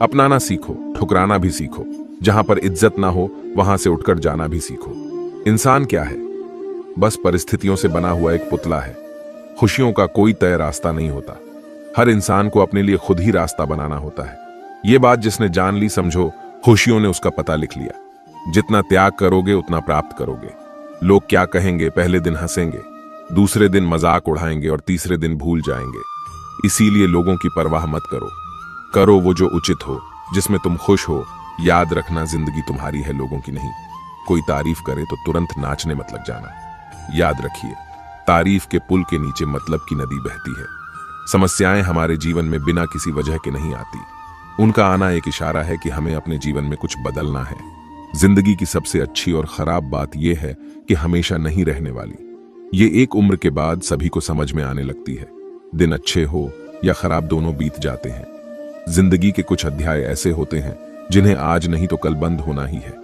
अपनाना सीखो, ठुकराना भी सीखो। जहां पर इज्जत ना हो वहां से उठकर जाना भी सीखो। इंसान क्या है? बस परिस्थितियों से बना हुआ एक पुतला है। खुशियों का कोई तय रास्ता नहीं होता। हर इंसान को अपने लिए खुद ही रास्ता बनाना होता है। ये बात जिसने जान ली, समझो खुशियों ने उसका पता लिख लिया। जितना त्याग करोगे उतना प्राप्त करोगे। लोग क्या कहेंगे? पहले दिन हंसेंगे, दूसरे दिन मजाक उड़ाएंगे और तीसरे दिन भूल जाएंगे। इसीलिए लोगों की परवाह मत करो। करो वो जो उचित हो, जिसमें तुम खुश हो। याद रखना, जिंदगी तुम्हारी है, लोगों की नहीं। कोई तारीफ करे तो तुरंत नाचने मत लग जाना। याद रखिए, तारीफ के पुल के नीचे मतलब की नदी बहती है। समस्याएं हमारे जीवन में बिना किसी वजह के नहीं आती। उनका आना एक इशारा है कि हमें अपने जीवन में कुछ बदलना है। जिंदगी की सबसे अच्छी और खराब बात यह है कि हमेशा नहीं रहने वाली। ये एक उम्र के बाद सभी को समझ में आने लगती है। दिन अच्छे हो या खराब, दोनों बीत जाते हैं। जिंदगी के कुछ अध्याय ऐसे होते हैं जिन्हें आज नहीं तो कल बंद होना ही है।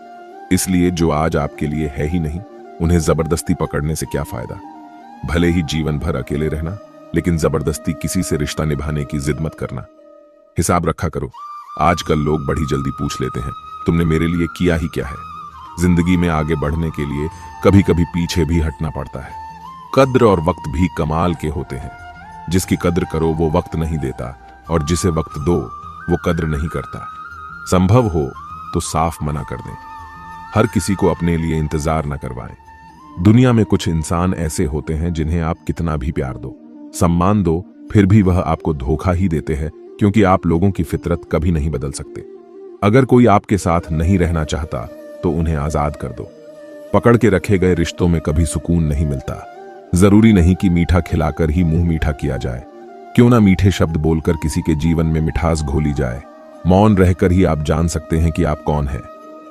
इसलिए जो आज आपके लिए है ही नहीं, उन्हें जबरदस्ती पकड़ने से क्या फायदा। भले ही जीवन भर अकेले रहना, लेकिन जबरदस्ती किसी से रिश्ता निभाने की जिद मत करना। हिसाब रखा करो। आजकल लोग बड़ी जल्दी पूछ लेते हैं, तुमने मेरे लिए किया ही क्या है। जिंदगी में आगे बढ़ने के लिए कभी कभी पीछे भी हटना पड़ता है। कद्र और वक्त भी कमाल के होते हैं। जिसकी कद्र करो वो वक्त नहीं देता, और जिसे वक्त दो वो कद्र नहीं करता। संभव हो तो साफ मना कर दें। हर किसी को अपने लिए इंतजार न करवाएं। दुनिया में कुछ इंसान ऐसे होते हैं जिन्हें आप कितना भी प्यार दो, सम्मान दो, फिर भी वह आपको धोखा ही देते हैं, क्योंकि आप लोगों की फितरत कभी नहीं बदल सकते। अगर कोई आपके साथ नहीं रहना चाहता तो उन्हें आजाद कर दो। पकड़ के रखे गए रिश्तों में कभी सुकून नहीं मिलता। जरूरी नहीं कि मीठा खिलाकर ही मुंह मीठा किया जाए। क्यों ना मीठे शब्द बोलकर किसी के जीवन में मिठास घोली जाए। मौन रहकर ही आप जान सकते हैं कि आप कौन हैं।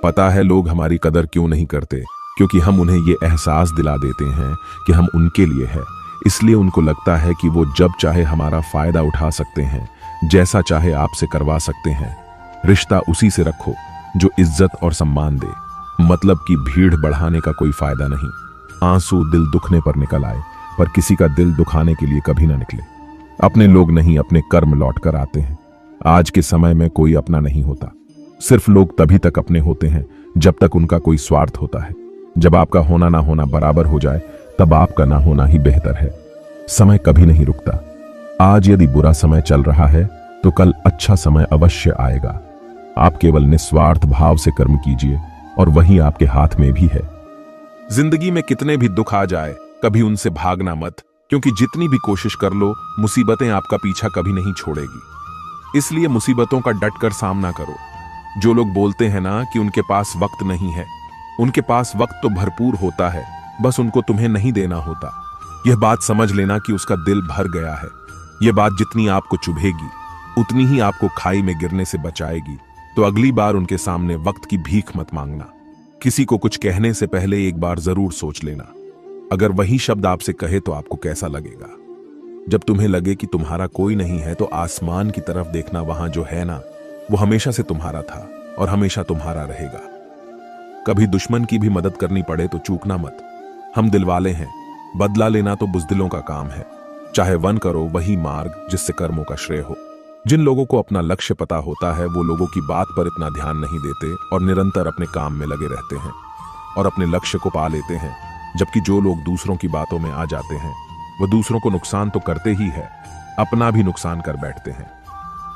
पता है लोग हमारी कदर क्यों नहीं करते? क्योंकि हम उन्हें ये एहसास दिला देते हैं कि हम उनके लिए हैं। इसलिए उनको लगता है कि वो जब चाहे हमारा फायदा उठा सकते हैं, जैसा चाहे आपसे करवा सकते हैं। रिश्ता उसी से रखो जो इज्जत और सम्मान दे। मतलब की भीड़ बढ़ाने का कोई फायदा नहीं। आंसू दिल दुखने पर निकल आए, पर किसी का दिल दुखाने के लिए कभी ना निकले। अपने लोग नहीं, अपने कर्म लौट कर आते हैं। आज के समय में कोई अपना नहीं होता। सिर्फ लोग तभी तक अपने होते हैं जब तक उनका कोई स्वार्थ होता है। जब आपका होना ना होना बराबर हो जाए, तब आपका ना होना ही बेहतर है। समय कभी नहीं रुकता। आज यदि बुरा समय चल रहा है तो कल अच्छा समय अवश्य आएगा। आप केवल निस्वार्थ भाव से कर्म कीजिए और वही आपके हाथ में भी है। जिंदगी में कितने भी दुख आ जाए, कभी उनसे भागना मत, क्योंकि जितनी भी कोशिश कर लो, मुसीबतें आपका पीछा कभी नहीं छोड़ेगी। इसलिए मुसीबतों का डटकर सामना करो। जो लोग बोलते हैं ना कि उनके पास वक्त नहीं है, उनके पास वक्त तो भरपूर होता है, बस उनको तुम्हें नहीं देना होता। यह बात समझ लेना कि उसका दिल भर गया है। यह बात जितनी आपको चुभेगी, उतनी ही आपको खाई में गिरने से बचाएगी। तो अगली बार उनके सामने वक्त की भीख मत मांगना। किसी को कुछ कहने से पहले एक बार जरूर सोच लेना। अगर वही शब्द आपसे कहे तो आपको कैसा लगेगा? जब तुम्हें लगे कि तुम्हारा कोई नहीं है, तो आसमान की तरफ देखना। वहां जो है ना, वो हमेशा से तुम्हारा था और हमेशा तुम्हारा रहेगा। कभी दुश्मन की भी मदद करनी पड़े तो चूकना मत। हम दिलवाले हैं, बदला लेना तो बुजदिलों का काम है। चाहे वन करो वही मार्ग जिससे कर्मों का श्रेय हो। जिन लोगों को अपना लक्ष्य पता होता है, वो लोगों की बात पर इतना ध्यान नहीं देते और निरंतर अपने काम में लगे रहते हैं और अपने लक्ष्य को पा लेते हैं। जबकि जो लोग दूसरों की बातों में आ जाते हैं, वो दूसरों को नुकसान तो करते ही है, अपना भी नुकसान कर बैठते हैं।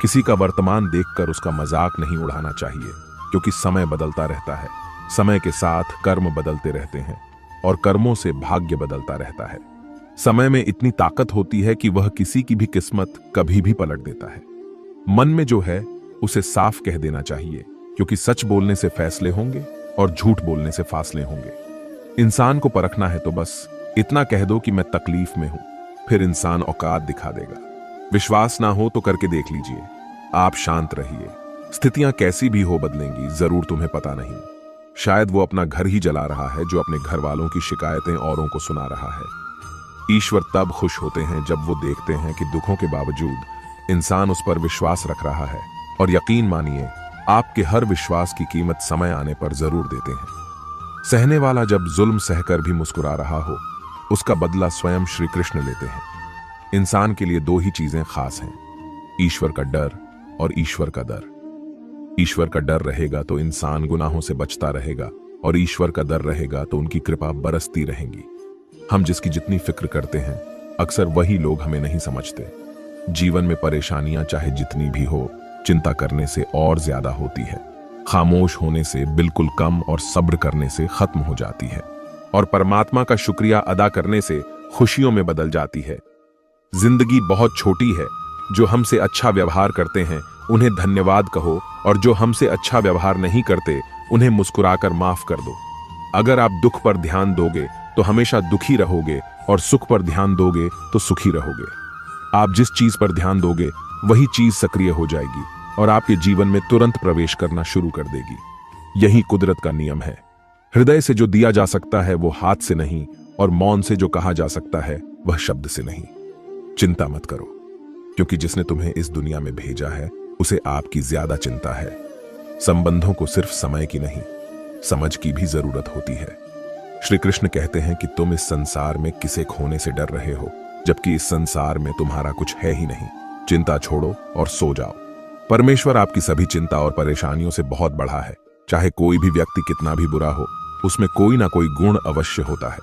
किसी का वर्तमान देखकर उसका मजाक नहीं उड़ाना चाहिए, क्योंकि समय बदलता रहता है। समय के साथ कर्म बदलते रहते हैं और कर्मों से भाग्य बदलता रहता है। समय में इतनी ताकत होती है कि वह किसी की भी किस्मत कभी भी पलट देता है। मन में जो है उसे साफ कह देना चाहिए, क्योंकि सच बोलने से फैसले होंगे और झूठ बोलने से फासले होंगे। इंसान को परखना है तो बस इतना कह दो कि मैं तकलीफ में हूं, फिर इंसान औकात दिखा देगा। विश्वास ना हो तो करके देख लीजिए। आप शांत रहिए। स्थितियां कैसी भी हो बदलेंगी, जरूर तुम्हें पता नहीं। शायद वो अपना घर ही जला रहा है जो अपने घर वालों की शिकायतें औरों को सुना रहा है। ईश्वर तब खुश होते हैं जब वो देखते हैं कि दुखों के बावजूद इंसान उस पर विश्वास रख रहा है। और यकीन मानिए, आपके हर विश्वास की कीमत समय आने पर जरूर देते हैं। सहने वाला जब जुल्म सहकर भी मुस्कुरा रहा हो, उसका बदला स्वयं श्री कृष्ण लेते हैं। इंसान के लिए दो ही चीजें खास हैं, ईश्वर का डर और ईश्वर का दर। ईश्वर का डर रहेगा तो इंसान गुनाहों से बचता रहेगा, और ईश्वर का डर रहेगा तो उनकी कृपा बरसती रहेगी। हम जिसकी जितनी फिक्र करते हैं, अक्सर वही लोग हमें नहीं समझते। जीवन में परेशानियां चाहे जितनी भी हो, चिंता करने से और ज्यादा होती है, खामोश होने से बिल्कुल कम और सब्र करने से खत्म हो जाती है, और परमात्मा का शुक्रिया अदा करने से खुशियों में बदल जाती है। जिंदगी बहुत छोटी है। जो हमसे अच्छा व्यवहार करते हैं उन्हें धन्यवाद कहो, और जो हमसे अच्छा व्यवहार नहीं करते उन्हें मुस्कुराकर माफ कर दो। अगर आप दुख पर ध्यान दोगे तो हमेशा दुखी रहोगे, और सुख पर ध्यान दोगे तो सुखी रहोगे। आप जिस चीज पर ध्यान दोगे वही चीज सक्रिय हो जाएगी और आपके जीवन में तुरंत प्रवेश करना शुरू कर देगी। यही कुदरत का नियम है। हृदय से जो दिया जा सकता है वो हाथ से नहीं, और मौन से जो कहा जा सकता है वह शब्द से नहीं। चिंता मत करो, क्योंकि जिसने तुम्हें इस दुनिया में भेजा है उसे आपकी ज्यादा चिंता है। संबंधों को सिर्फ समय की नहीं, समझ की भी जरूरत होती है। श्री कृष्ण कहते हैं कि तुम इस संसार में किसे खोने से डर रहे हो, जबकि इस संसार में तुम्हारा कुछ है ही नहीं। चिंता छोड़ो और सो जाओ। परमेश्वर आपकी सभी चिंता और परेशानियों से बहुत बड़ा है। चाहे कोई भी व्यक्ति कितना भी बुरा हो, उसमें कोई ना कोई गुण अवश्य होता है।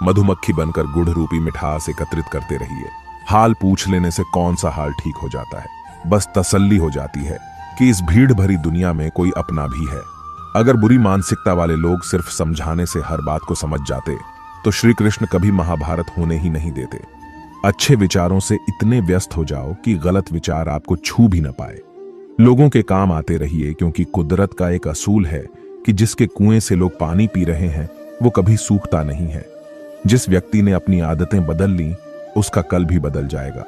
मधुमक्खी बनकर गुड़ रूपी मिठास एकत्रित करते रहिए। हाल पूछ लेने से कौन सा हाल ठीक हो जाता है, बस तसल्ली हो जाती है कि इस भीड़ भरी दुनिया में कोई अपना भी है। अगर बुरी मानसिकता वाले लोग सिर्फ समझाने से हर बात को समझ जाते तो श्री कृष्ण कभी महाभारत होने ही नहीं देते। अच्छे विचारों से इतने व्यस्त हो जाओ कि गलत विचार आपको छू भी न पाए। लोगों के काम आते रहिए, क्योंकि कुदरत का एक असूल है कि जिसके कुएं से लोग पानी पी रहे हैं वो कभी सूखता नहीं है। जिस व्यक्ति ने अपनी आदतें बदल ली उसका कल भी बदल जाएगा,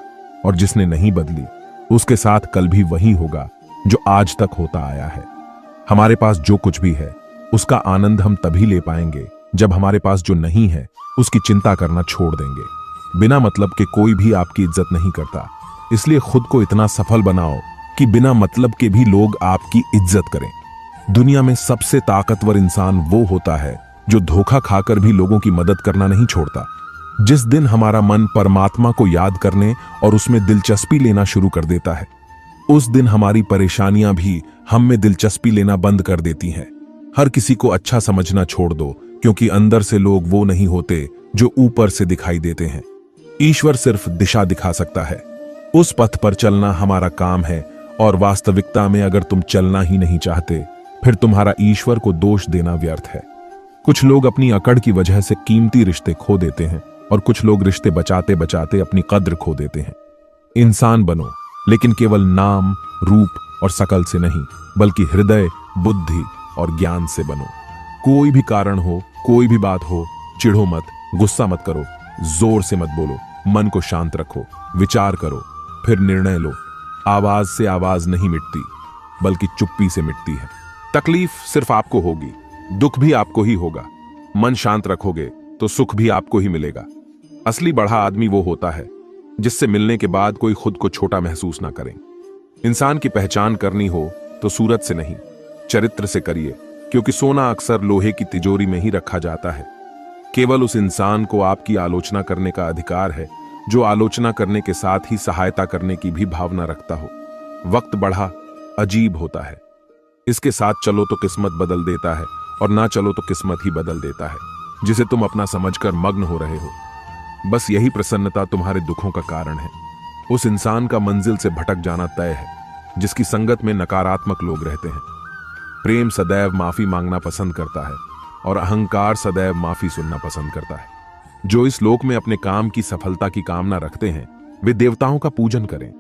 और जिसने नहीं बदली उसके साथ कल भी वही होगा जो आज तक होता आया है। हमारे पास जो कुछ भी है उसका आनंद हम तभी ले पाएंगे जब हमारे पास जो नहीं है उसकी चिंता करना छोड़ देंगे। बिना मतलब के कोई भी आपकी इज्जत नहीं करता, इसलिए खुद को इतना सफल बनाओ कि बिना मतलब के भी लोग आपकी इज्जत करें। दुनिया में सबसे ताकतवर इंसान वो होता है जो धोखा खाकर भी लोगों की मदद करना नहीं छोड़ता। जिस दिन हमारा मन परमात्मा को याद करने और उसमें दिलचस्पी लेना शुरू कर देता है, उस दिन हमारी परेशानियां भी हम में दिलचस्पी लेना बंद कर देती हैं। हर किसी को अच्छा समझना छोड़ दो, क्योंकि अंदर से लोग वो नहीं होते जो ऊपर से दिखाई देते हैं। ईश्वर सिर्फ दिशा दिखा सकता है, उस पथ पर चलना हमारा काम है। और वास्तविकता में अगर तुम चलना ही नहीं चाहते, फिर तुम्हारा ईश्वर को दोष देना व्यर्थ है। कुछ लोग अपनी अकड़ की वजह से कीमती रिश्ते खो देते हैं, और कुछ लोग रिश्ते बचाते बचाते अपनी कद्र खो देते हैं। इंसान बनो, लेकिन केवल नाम, रूप और शकल से नहीं, बल्कि हृदय, बुद्धि और ज्ञान से बनो। कोई भी कारण हो, कोई भी बात हो, चिढ़ो मत, गुस्सा मत करो, जोर से मत बोलो, मन को शांत रखो, विचार करो, फिर निर्णय लो। आवाज से आवाज नहीं मिटती, बल्कि चुप्पी से मिटती है। तकलीफ सिर्फ आपको होगी, दुख भी आपको ही होगा। मन शांत रखोगे तो सुख भी आपको ही मिलेगा। असली बड़ा आदमी वो होता है जिससे मिलने के बाद कोई खुद को छोटा महसूस ना करे। इंसान की पहचान करनी हो तो सूरत से नहीं, चरित्र से करिए, क्योंकि सोना अक्सर लोहे की तिजोरी में ही रखा जाता है। केवल उस इंसान को आपकी आलोचना करने का अधिकार है जो आलोचना करने के साथ ही सहायता करने की भी भावना रखता हो। वक्त बड़ा अजीब होता है, इसके साथ चलो तो किस्मत बदल देता है, और ना चलो तो किस्मत ही बदल देता है, जिसे तुम अपना समझकर मग्न हो रहे हो। बस यही प्रसन्नता तुम्हारे दुखों का कारण है। उस इंसान का मंजिल से भटक जाना तय है जिसकी संगत में नकारात्मक लोग रहते हैं। प्रेम सदैव माफी मांगना पसंद करता है, और अहंकार सदैव माफी सुनना पसंद करता है। जो इस लोक में अपने काम की सफलता की कामना रखते हैं वे देवताओं का पूजन करें।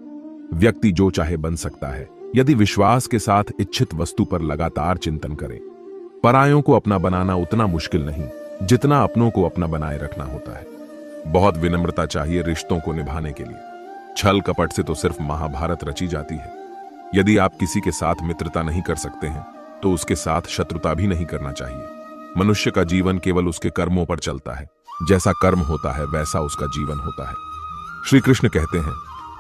व्यक्ति जो चाहे बन सकता है यदि विश्वास के साथ इच्छित वस्तु पर लगातार चिंतन करें। परायों को अपना बनाना उतना मुश्किल नहीं जितना अपनों को अपना बनाए रखना होता है। बहुत विनम्रता चाहिए रिश्तों को निभाने के लिए। छल कपट से तो सिर्फ महाभारत रची जाती है। यदि आप किसी के साथ मित्रता नहीं कर सकते हैं तो उसके साथ शत्रुता भी नहीं करना चाहिए। मनुष्य का जीवन केवल उसके कर्मों पर चलता है। जैसा कर्म होता है वैसा उसका जीवन होता है। श्री कृष्ण कहते हैं,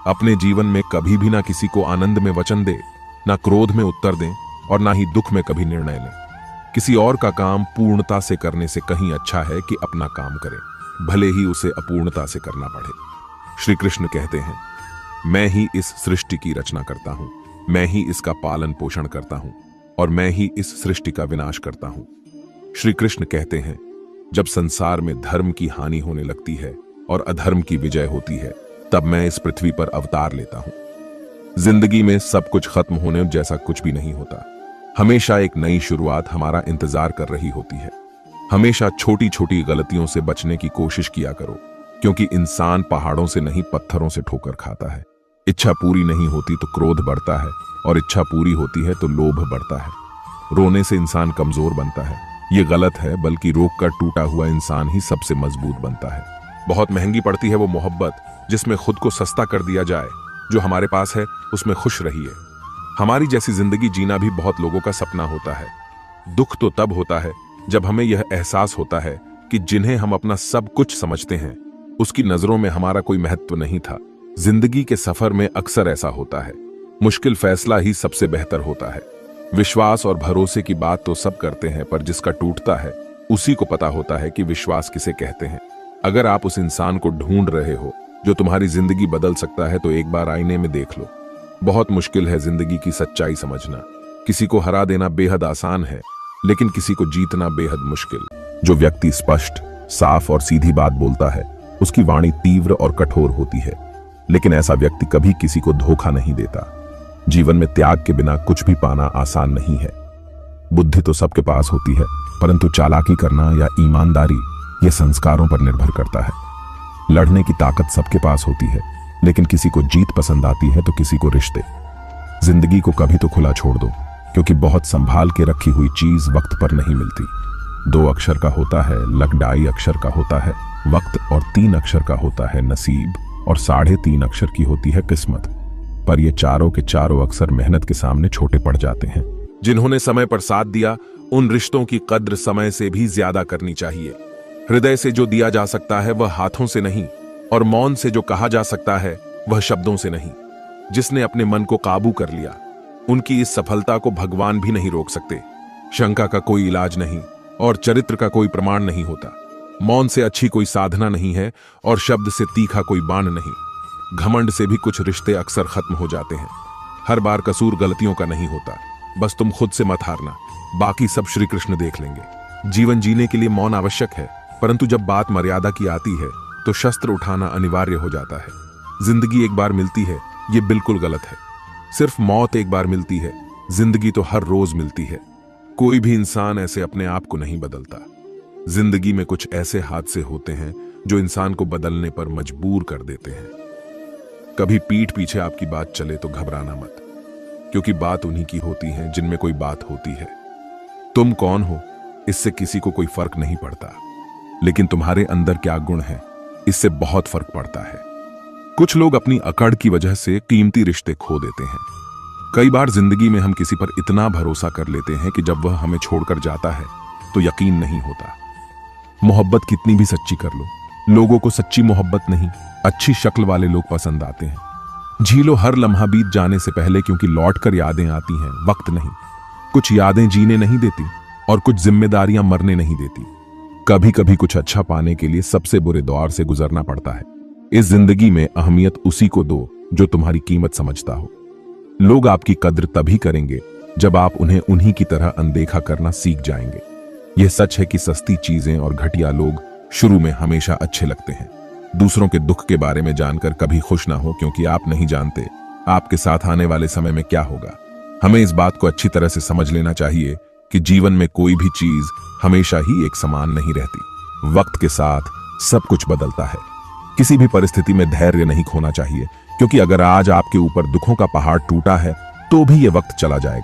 अपने जीवन में कभी भी ना किसी को आनंद में वचन दे, ना क्रोध में उत्तर दें, और ना ही दुख में कभी निर्णय लें। किसी और का काम पूर्णता से करने से कहीं अच्छा है कि अपना काम करें, भले ही उसे अपूर्णता से करना पड़े। श्री कृष्ण कहते हैं, मैं ही इस सृष्टि की रचना करता हूं, मैं ही इसका पालन पोषण करता हूं। और मैं ही इस सृष्टि का विनाश करता हूं। श्री कृष्ण कहते हैं, जब संसार में धर्म की हानि होने लगती है और अधर्म की विजय होती है, तब मैं इस पृथ्वी पर अवतार लेता हूं। जिंदगी में सब कुछ खत्म होने जैसा कुछ भी नहीं होता। हमेशा एक नई शुरुआत हमारा इंतजार कर रही होती है। हमेशा छोटी छोटी गलतियों से बचने की कोशिश किया करो, क्योंकि इंसान पहाड़ों से नहीं पत्थरों से ठोकर खाता है। इच्छा पूरी नहीं होती तो क्रोध बढ़ता है, और इच्छा पूरी होती है तो लोभ बढ़ता है। रोने से इंसान कमजोर बनता है, ये गलत है, बल्कि रोक कर टूटा हुआ इंसान ही सबसे मजबूत बनता है। बहुत महंगी पड़ती है वो मोहब्बत जिसमें खुद को सस्ता कर दिया जाए। जो हमारे पास है उसमें खुश रहिए। हमारी जैसी जिंदगी जीना भी बहुत लोगों का सपना होता है। दुख तो तब होता है जब हमें यह एहसास होता है कि जिन्हें हम अपना सब कुछ समझते हैं, उसकी नजरों में हमारा कोई महत्व नहीं था। जिंदगी के सफर में अक्सर ऐसा होता है, मुश्किल फैसला ही सबसे बेहतर होता है। विश्वास और भरोसे की बात तो सब करते हैं, पर जिसका टूटता है उसी को पता होता है कि विश्वास किसे कहते हैं। अगर आप उस इंसान को ढूंढ रहे हो जो तुम्हारी जिंदगी बदल सकता है, तो एक बार आईने में देख लो। बहुत मुश्किल है जिंदगी की सच्चाई समझना। किसी को हरा देना बेहद आसान है, लेकिन किसी को जीतना बेहद मुश्किल। जो व्यक्ति स्पष्ट, साफ और सीधी बात बोलता है, उसकी वाणी तीव्र और कठोर होती है, लेकिन ऐसा व्यक्ति कभी किसी को धोखा नहीं देता। जीवन में त्याग के बिना कुछ भी पाना आसान नहीं है। बुद्धि तो सबके पास होती है, परंतु चालाकी करना या ईमानदारी ये संस्कारों पर निर्भर करता है। लड़ने की ताकत सबके पास होती है, लेकिन किसी को जीत पसंद आती है तो किसी को रिश्ते। जिंदगी को कभी तो खुला छोड़ दो, क्योंकि बहुत संभाल के रखी हुई चीज वक्त पर नहीं मिलती। 2 अक्षर का होता है लक, 2.5 अक्षर का होता है वक्त, और 3 अक्षर का होता है नसीब, और 3.5 अक्षर की होती है किस्मत। पर ये चारों के चारों अक्षर मेहनत के सामने छोटे पड़ जाते हैं। जिन्होंने समय पर साथ दिया, उन रिश्तों की कद्र समय से भी ज्यादा करनी चाहिए। हृदय से जो दिया जा सकता है वह हाथों से नहीं, और मौन से जो कहा जा सकता है वह शब्दों से नहीं। जिसने अपने मन को काबू कर लिया, उनकी इस सफलता को भगवान भी नहीं रोक सकते। शंका का कोई इलाज नहीं, और चरित्र का कोई प्रमाण नहीं होता। मौन से अच्छी कोई साधना नहीं है, और शब्द से तीखा कोई बाण नहीं। घमंड से भी कुछ रिश्ते अक्सर खत्म हो जाते हैं। हर बार कसूर गलतियों का नहीं होता, बस तुम खुद से मत हारना, बाकी सब श्री कृष्ण देख लेंगे। जीवन जीने के लिए मौन आवश्यक है, परंतु जब बात मर्यादा की आती है तो शस्त्र उठाना अनिवार्य हो जाता है। जिंदगी एक बार मिलती है, ये बिल्कुल गलत है। सिर्फ मौत एक बार मिलती है, जिंदगी तो हर रोज मिलती है। कोई भी इंसान ऐसे अपने आप को नहीं बदलता। जिंदगी में कुछ ऐसे हादसे होते हैं जो इंसान को बदलने पर मजबूर कर देते हैं। कभी पीठ पीछे आपकी बात चले तो घबराना मत, क्योंकि बात उन्हीं की होती है जिनमें कोई बात होती है। तुम कौन हो इससे किसी को कोई फर्क नहीं पड़ता, लेकिन तुम्हारे अंदर क्या गुण है इससे बहुत फर्क पड़ता है। कुछ लोग अपनी अकड़ की वजह से कीमती रिश्ते खो देते हैं। कई बार जिंदगी में हम किसी पर इतना भरोसा कर लेते हैं कि जब वह हमें छोड़कर जाता है तो यकीन नहीं होता। मोहब्बत कितनी भी सच्ची कर लो, लोगों को सच्ची मोहब्बत नहीं, अच्छी शक्ल वाले लोग पसंद आते हैं। झीलो हर लम्हा बीत जाने से पहले, क्योंकि लौट कर यादें आती हैं, वक्त नहीं। कुछ यादें जीने नहीं देती, और कुछ जिम्मेदारियां मरने नहीं देती। कभी कभी कुछ अच्छा पाने के लिए सबसे बुरे दौर से गुजरना पड़ता है। इस जिंदगी में अहमियत उसी को दो जो तुम्हारी कीमत समझता हो। लोग आपकी कद्र तभी करेंगे जब आप उन्हें उन्हीं की तरह अनदेखा करना सीख जाएंगे। यह सच है कि सस्ती चीजें और घटिया लोग शुरू में हमेशा अच्छे लगते हैं। दूसरों के दुख के बारे में जानकर कभी खुश ना हो, क्योंकि आप नहीं जानते आपके साथ आने वाले समय में क्या होगा। हमें इस बात को अच्छी तरह से समझ लेना चाहिए कि जीवन में कोई भी चीज हमेशा ही एक समान नहीं रहती। वक्त के साथ सब कुछ बदलता है। किसी भी परिस्थिति में धैर्य नहीं खोना चाहिए, क्योंकि अगर आज आपके ऊपर दुखों का पहाड़ टूटा है तो भी यह वक्त चला जाएगा।